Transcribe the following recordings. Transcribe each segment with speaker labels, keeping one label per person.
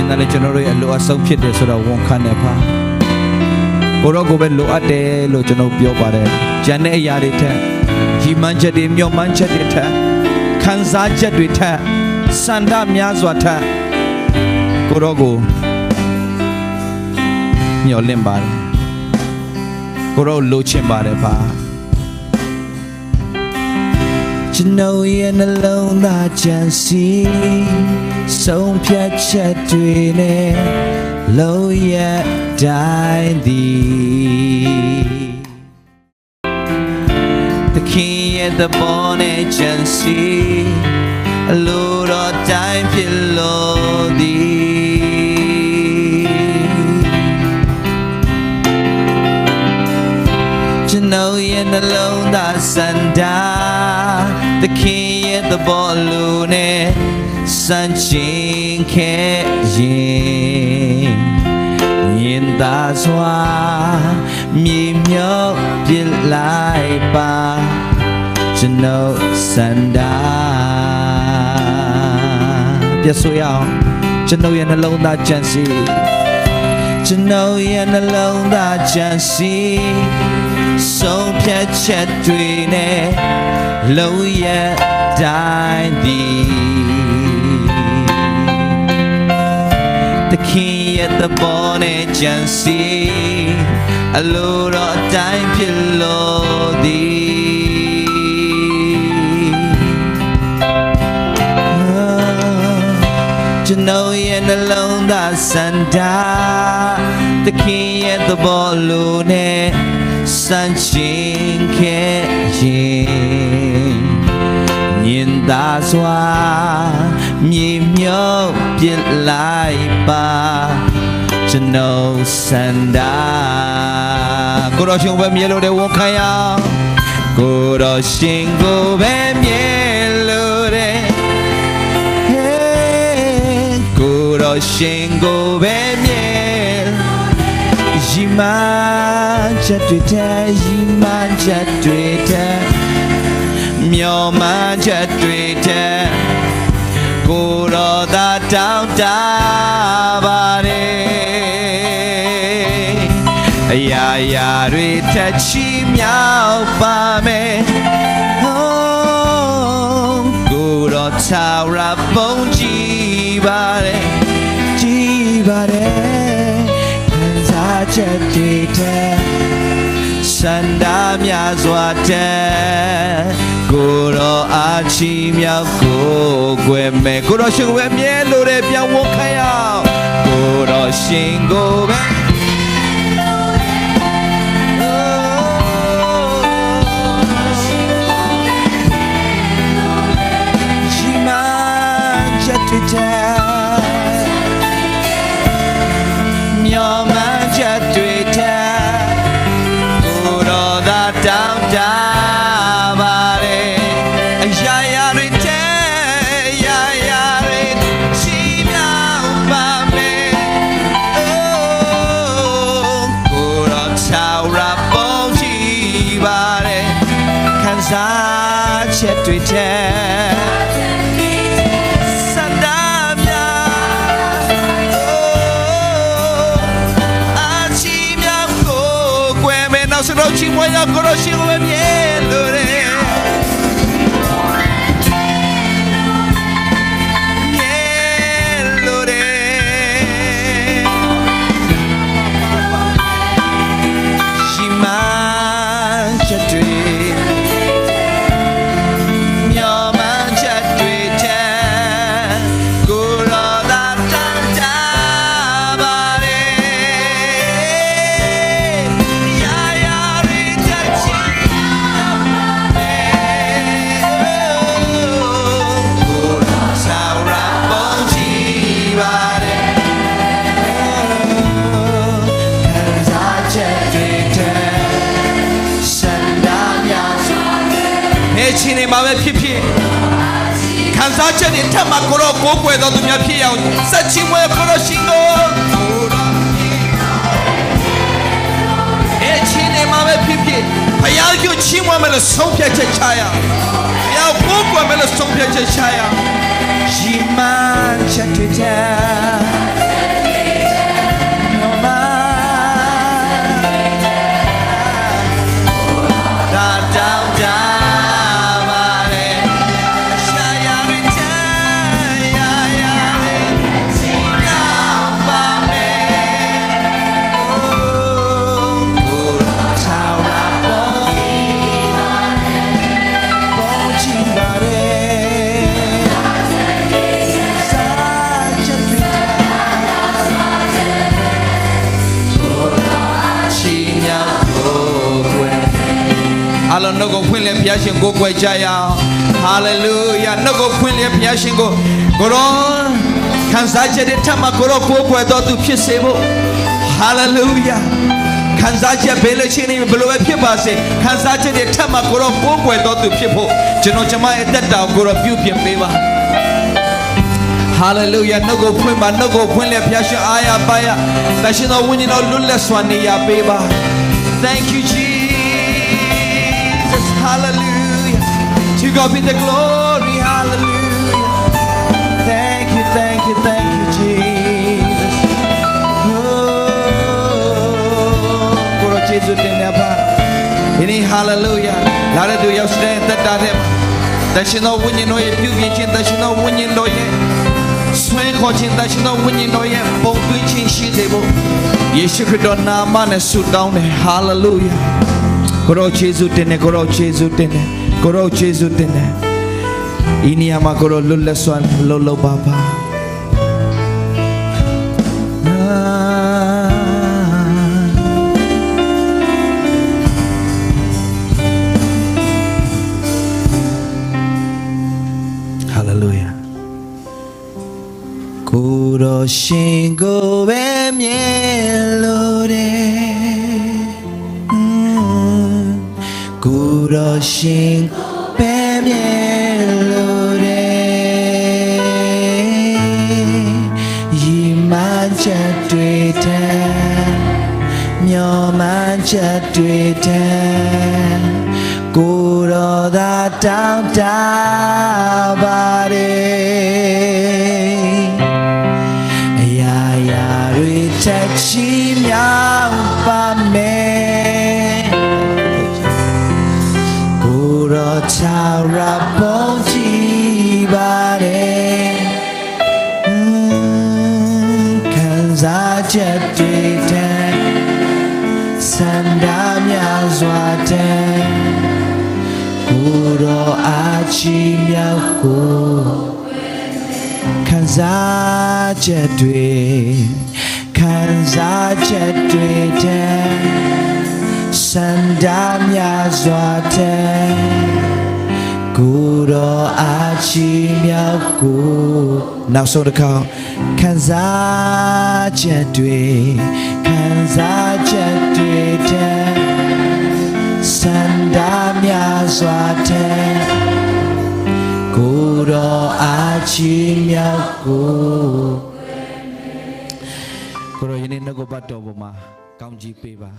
Speaker 1: ရှင်သာလေကျွန်တော်တို့ရဲ့အလိုအဆုံးဖြစ်တယ်ဆိုတော့ဝန်ခံတယ်ဖာကိုရောကိုပဲလိုအပ်တယ်လို့ကျွန်တော်ပြောပါတယ်ဂျန်တဲ့အရာတွေထက်ရီမန်းချက်တွေမျှော်မှန်းချက်တွေထက်ခံစားချက်တွေထက်စန္ဒများစွာထက်ကိုရောကိုမျှော်လင့်ပါတယ်ကိုရောလိုချင်ပါတယ်ဖာကျွန်တော်ရဲ့နှလုံးသားကြံစီဆုံးဖြတ်ချက်တွေနဲ့လုံးရတိုင်းသည်သခင်ရဲ့သဘောနဲ့ကြံစီအလိုတော်တိုင်းဖြစ်လို့သည်ကျွန်တော်ရဲ့နှလုံးသားစန္ဒာသခင်ရဲ့သဘောလိုနဲ့စံချင်းခဲ့ရင်သာစွာမြေမြောက်ပြလိုက်ပါကျွန်တော်စန္ဒာပြဆိုရအောင်ကျွန်တော်ရဲ့နှလုံးသားကြံစီကျွန်တော်ရဲ့နှလုံးသားကြံစီဆုံးဖြတ်ချက်တွေနဲ့လုံးရတိုင်းသည်သခင်ရဲ့သဘောနဲ့ကြံစီအလိုတော်အတိုင်းဖြစ်လို့သည်ကျွန်တော်ရဲ့နှလုံးသားစန္ဒာသခင်ရဲ့သဘောလိုနဲ့စံချင်းခဲ့ရင်သာစွာမြေမြောက်ပြလိုက်ပါကျွန်တော်စန္ဒာကိုတော်ရှင်ပဲမြေလို့တဲ့ဝန်ခံရကိုတော်ရှင်ကိုပဲမြေလို့တဲ့ကိုတော်ရှင်ကိုပဲမြေရီမန်းချက်တွေတဲ့ရီမန်းချက်တွေတဲ့မျောမှန်းချက်တွေတဲ့ကိုတော်သာတောင်းတပါတယ်အရာရာတွေထက်ချီမြောက်ပါမယ်ကိုတော်သာရပုံကြည်ပါတယ်ကြည်ပါတယ်ချက်တွေတဲ့စန္ဒာများစွာတဲ့ကိုတော်အားချီမြောက်ကိုွယ်မဲ့ကိုတော်ရှင်ကိုပဲမြဲလို့တဲ့ပြန်ဝန်ခံရကိုတော်ရှင်ကိုပဲရှိမှချက်တွေတဲ့မျောမှချက်တွေတဲ့ကိုတော်သာတောင်းတပါတယ်အရာရာတွေတဲ့အရာရာတွေချီးမြှောက်ပါမယ်ကိုတော်ချောက်ရပုံကြည့်ပါတယ်ခံစားချက်တွေတဲ့စတော့ချီမွေးရကိုရရှိကိုမြဲလို့ရဲမြဲလို့ရဲရှိမှချက်တွေမျောမှချက်တွေတဲ့ကိုရောသာတန်တာချင်းနေမှာပဲဖြစ်ဖြစ်ခံစားချက်တွေထပ်မှာကိုတော့ကိုးကွယ်တော်သူများဖြစ်အောင်စက်ချင်းမွေးကိုတော့ရှင်ကိုချင်းနေမှာပဲဖြစ်ဖြစ်ဘုရားကိုချင်းမွေးမယ်လို့ဆုံးဖြတ်ချက်ချရဘုရားကိုးကွယ်မယ်လို့ဆုံးဖြတ်ချက်ချရရီမန်းချက်တွေ တော့နှုတ်ကိုဖွင့်လဲဘုရားရှင်ကိုကိုွယ်ကြရအောင်ဟာလေလုယာနှုတ်ကိုဖွင့်လဲဘုရားရှင်ကိုကိုရောခံစားချက်တွေထပ်မကိုရောကိုကိုွယ်တော်သူဖြစ်စေဖို့ဟာလေလုယာခံစားချက်ဘယ်လိုချင်းနေဘယ်လိုပဲဖြစ်ပါစေခံစားချက်တွေထပ်မကိုရောကိုကိုွယ်တော်သူဖြစ်ဖို့ကျွန်တော်ကျမရဲ့တက်တာကိုရောပြုပြင်ပေးပါဟာလေလုယာနှုတ်ကိုဖွင့်ပါနှုတ်ကိုဖွင့်လဲဘုရားရှင်အားရပါရတရှင်တော်ဝိညာဉ်တော်လွတ်လပ်စွာနေရပေးပါ Thank you Jesus hallelujah to God be the glory hallelujah Thank you Jesusကိုရောယေရှုတင်နေပါဒီနေ့ hallelujah လာတဲ့သူရောက်တဲ့တက်တာတဲ့တရှင်တော်ဝိညာဉ်တော်ရဲ့ပြုပြင်ခြင်းတရှင်တော်ဝိညာဉ်တော်ရဲ့ဆွဲခေါ်ခြင်းတရှင်တော်ဝိညာဉ်တော်ရဲ့ပုံသွင်းခြင်းရှိစေဖို့ယေရှုခရစ်တော်နာမနဲ့ဆုတောင်းတယ် hallelujah ကိုရောယေရှုတင်နေကိုရောယေရှုတင်နေကိုရောယေရှုတင်နေဤနေရာမှာကိုရောလွတ်လပ်စွာလှုပ်လှုပ်ပါပါHallelujah ကိုရောရှင်ကိုပဲမြင်လို့တယ်ကိုရောရှင်ပဲမြင်လို့တယ်ရီမချက်တွေတဲ့မျောမှချက်တွေတဲ့ကိုရောသာတောင်းတပါတယ်အရာရာတွေချက်ချီမြောက်ပါမယ်ကိုရောချာရပုံကြည့်ပါတယ်ခံစားချက်တွေတဲ့စန္ဒများစွာတဲ့ကိုရောအားချီးမြှောက်ကိုခံစားချက်တွေခံစားချက်တွေတဲ့စန္ဒများစွာတဲ့ကိုရောအားချီးမြှောက်ကိုနောက်ဆုံးတစ်ခါခံစားချက်တွေခံစားချက်တွေတဲ့စန္ဒများစွာတဲ့ကိုရောအားချီးမြှောက်ကိုရောယနေ့နှုတ်ကပတ်တော်ပေါ်မှာကောင်းကြီးပေးပါ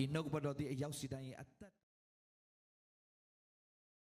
Speaker 1: ဤနှုတ်ကပတ်တော်ဒီအရောက်စီတိုင်းရဲ့အသက်